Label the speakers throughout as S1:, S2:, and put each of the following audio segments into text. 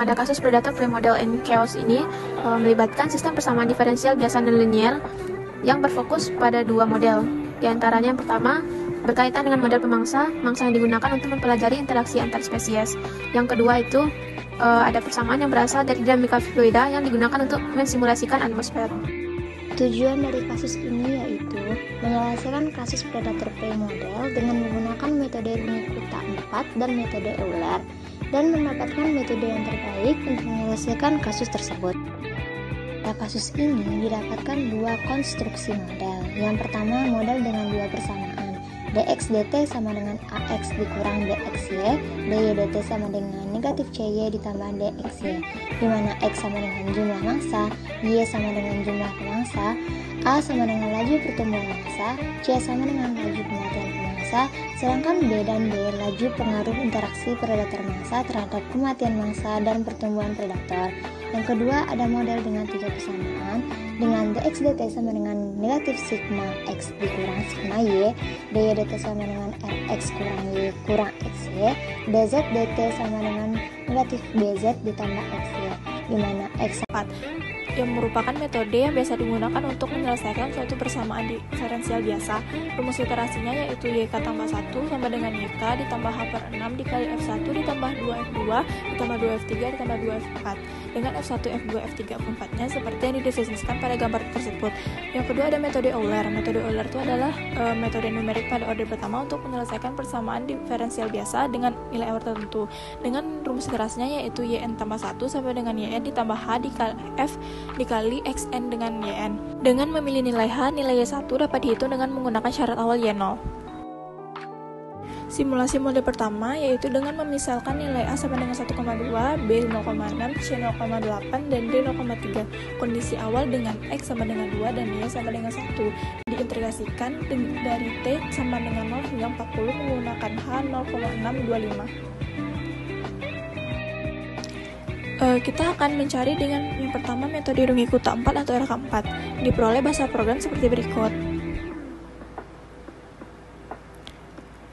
S1: pada kasus predator premodel and chaos ini melibatkan sistem persamaan diferensial biasa dan linier yang berfokus pada dua model. Di antaranya yang pertama berkaitan dengan model pemangsa yang digunakan untuk mempelajari interaksi antar spesies. Yang kedua itu ada persamaan yang berasal dari dinamika fluida yang digunakan untuk mensimulasikan atmosfer.
S2: Tujuan dari kasus ini yaitu menyelesaikan kasus predator premodel dengan menggunakan metode Runge-Kutta 4 dan metode Euler, dan mendapatkan metode yang terbaik untuk menyelesaikan kasus tersebut. Pada kasus ini didapatkan dua konstruksi model. Yang pertama, model dengan dua persamaan, dx dt sama dengan ax dikurang dxy, dy dt sama dengan negatif cy ditambah dxy, di mana x sama dengan jumlah massa, y sama dengan jumlah pemangsa, a sama dengan laju pertumbuhan massa, c sama dengan laju kematian pemangsa, sedangkan b dan d laju pengaruh interaksi predator massa terhadap kematian massa dan pertumbuhan predator. Yang kedua, ada model dengan tiga persamaan dengan dx dt sama dengan negatif sigma x dikurang sigma y, dy dt sama dengan rx kurang y kurang xy, dz dt sama dengan negatif bz ditambah xy, di mana x 4
S3: yang merupakan metode yang biasa digunakan untuk menyelesaikan suatu persamaan diferensial biasa. Rumus iterasinya yaitu YK tambah 1 sama dengan YK ditambah H per 6 dikali F1 ditambah 2F2 ditambah 2F3 ditambah 2F4 dengan F1, F2, F3, F4 nya seperti yang didefinisikan pada gambar tersebut. Yang kedua ada metode Euler. Metode Euler itu adalah metode numerik pada order pertama untuk menyelesaikan persamaan diferensial biasa dengan nilai Euler tertentu dengan rumus iterasinya yaitu YN tambah 1 sampai dengan YN ditambah H dikali F dikali xn dengan yn. Dengan memilih nilai h, nilai y1 dapat dihitung dengan menggunakan syarat awal y0. Simulasi mode pertama yaitu dengan memisalkan nilai a sama dengan 1,2, b 0,6, c 0,8, dan d 0,3. Kondisi awal dengan x sama dengan 2 dan y sama dengan 1 diintegrasikan dari t sama dengan 0 hingga 40 menggunakan h 0,625. Kita akan mencari dengan yang pertama metode Runge-Kutta 4 atau RK4. Diperoleh bahasa program seperti berikut.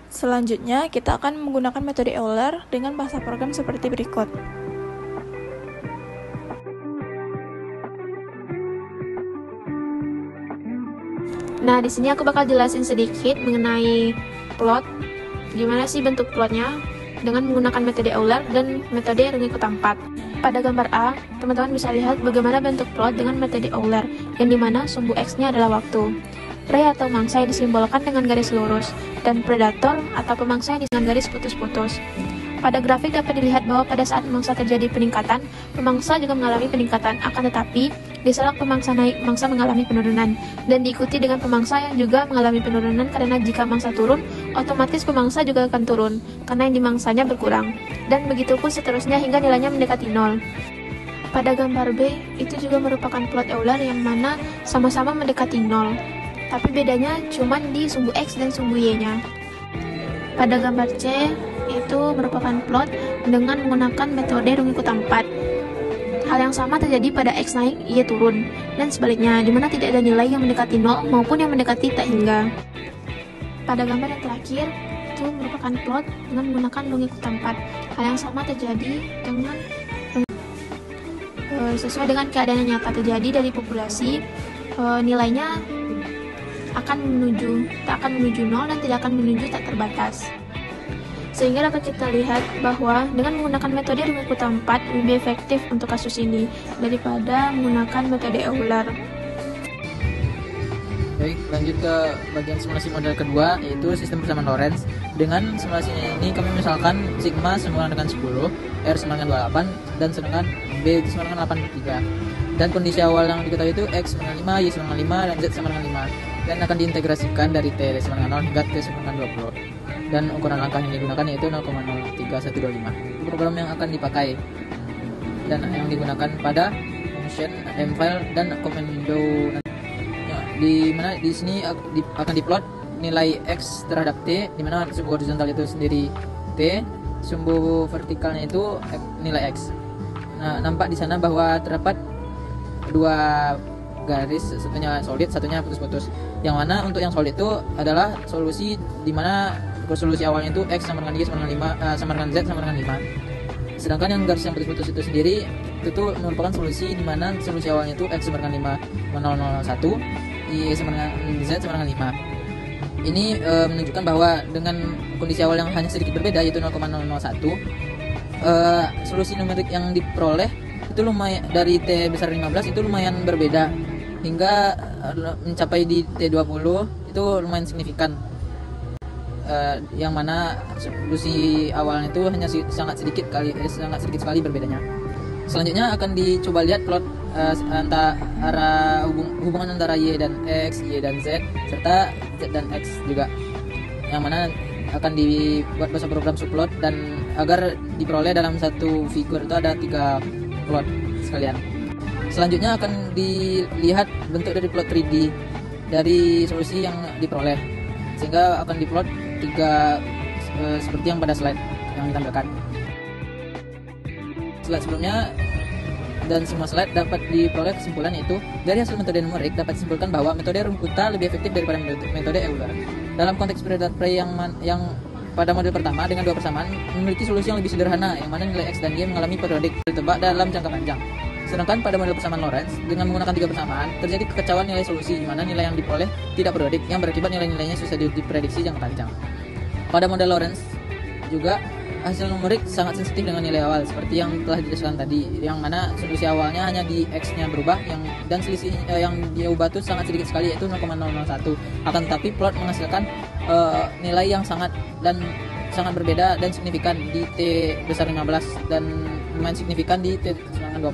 S3: Selanjutnya, kita akan menggunakan metode Euler dengan bahasa program seperti berikut.
S1: Nah, di sini aku bakal jelasin sedikit mengenai plot. Gimana sih bentuk plotnya dengan menggunakan metode Euler dan metode Runge-Kutta 4. Pada gambar A, teman-teman bisa lihat bagaimana bentuk plot dengan metode Euler, yang dimana sumbu X-nya adalah waktu. Prey atau mangsa yang disimbolkan dengan garis lurus, dan predator atau pemangsa yang dengan garis putus-putus. Pada grafik dapat dilihat bahwa pada saat mangsa terjadi peningkatan, pemangsa juga mengalami peningkatan, akan tetapi di saat pemangsa naik, mangsa mengalami penurunan, dan diikuti dengan pemangsa yang juga mengalami penurunan karena jika mangsa turun, otomatis pemangsa juga akan turun, karena yang dimangsanya berkurang, dan begitu pun seterusnya hingga nilainya mendekati 0. Pada gambar B, itu juga merupakan plot Euler yang mana sama-sama mendekati 0, tapi bedanya cuma di sumbu X dan sumbu Y-nya. Pada gambar C, itu merupakan plot dengan menggunakan metode Runge-Kutta 4. Hal yang sama terjadi pada X naik, Y turun, dan sebaliknya, di mana tidak ada nilai yang mendekati 0 maupun yang mendekati tak hingga. Pada gambar yang terakhir, itu merupakan plot dengan menggunakan Runge-Kutta 4. Hal yang sama terjadi dengan sesuai dengan keadaan yang nyata terjadi dari populasi, nilainya tak akan menuju 0 dan tidak akan menuju tak terbatas. Sehingga dapat kita lihat bahwa dengan menggunakan metode Runge-Kutta 4 lebih efektif untuk kasus ini daripada menggunakan metode Euler.
S4: Baik, lanjut ke bagian simulasi model kedua, yaitu sistem persamaan Lorentz. Dengan simulasinya ini kami misalkan sigma sama dengan 10, R sama dengan 28, dan sedangkan B sama dengan 8/3. Dan kondisi awal yang diketahui itu X sama dengan 5, Y sama dengan 5, dan Z sama dengan 5. Dan akan diintegrasikan dari T sama dengan 0 hingga T sama dengan 20. Dan ukuran langkah yang digunakan yaitu 0,03125. Program yang akan dipakai dan yang digunakan pada function mfile dan command window. Di mana di sini akan diplot nilai X terhadap T, di mana sumbu horizontal itu sendiri T, sumbu vertikalnya itu nilai X. Nah, nampak di sana bahwa terdapat dua garis, satunya solid, satunya putus-putus. Yang mana untuk yang solid itu adalah solusi di mana solusi awalnya itu X sama dengan Y sama dengan 5, sama dengan Z sama dengan 5. Sedangkan yang garis yang putus-putus itu sendiri itu tuh merupakan solusi di mana solusi awalnya itu x sama dengan 5,001, y sama dengan z sama dengan 5. Ini menunjukkan bahwa dengan kondisi awal yang hanya sedikit berbeda yaitu 0,001, solusi numerik yang diperoleh itu lumayan dari t besar 15 itu lumayan berbeda hingga mencapai di T20 itu lumayan signifikan. Yang mana solusi awalnya itu hanya sangat sedikit sekali berbedanya. Selanjutnya akan dicoba lihat plot antara hubungan antara y dan x, y dan z, serta z dan x juga. Yang mana akan dibuat bahasa program subplot dan agar diperoleh dalam satu figur itu ada 3 plot sekalian. Selanjutnya akan dilihat bentuk dari plot 3D dari solusi yang diperoleh, sehingga akan diplot 3 seperti yang pada slide yang ditampilkan. Slide sebelumnya dan semua slide dapat diperoleh kesimpulan, yaitu dari hasil metode numerik dapat disimpulkan bahwa metode Runge-Kutta lebih efektif daripada metode Euler. Dalam konteks predator prey yang pada model pertama dengan 2 persamaan memiliki solusi yang lebih sederhana, yang mana nilai x dan y mengalami periodik ditebak dalam jangka panjang. Sedangkan pada model persamaan Lorentz dengan menggunakan 3 persamaan terjadi kekacauan nilai solusi, di mana nilai yang diperoleh tidak periodik yang berakibat nilai-nilainya susah diprediksi jangka panjang. Pada model Lorentz juga hasil numerik sangat sensitif dengan nilai awal seperti yang telah dijelaskan tadi, yang mana solusi awalnya hanya di x-nya berubah dan selisih yang diubah itu sangat sedikit sekali, yaitu 0,001. Akan tetapi plot menghasilkan nilai yang sangat berbeda dan signifikan di T besar 15 dan lumayan signifikan di T 20.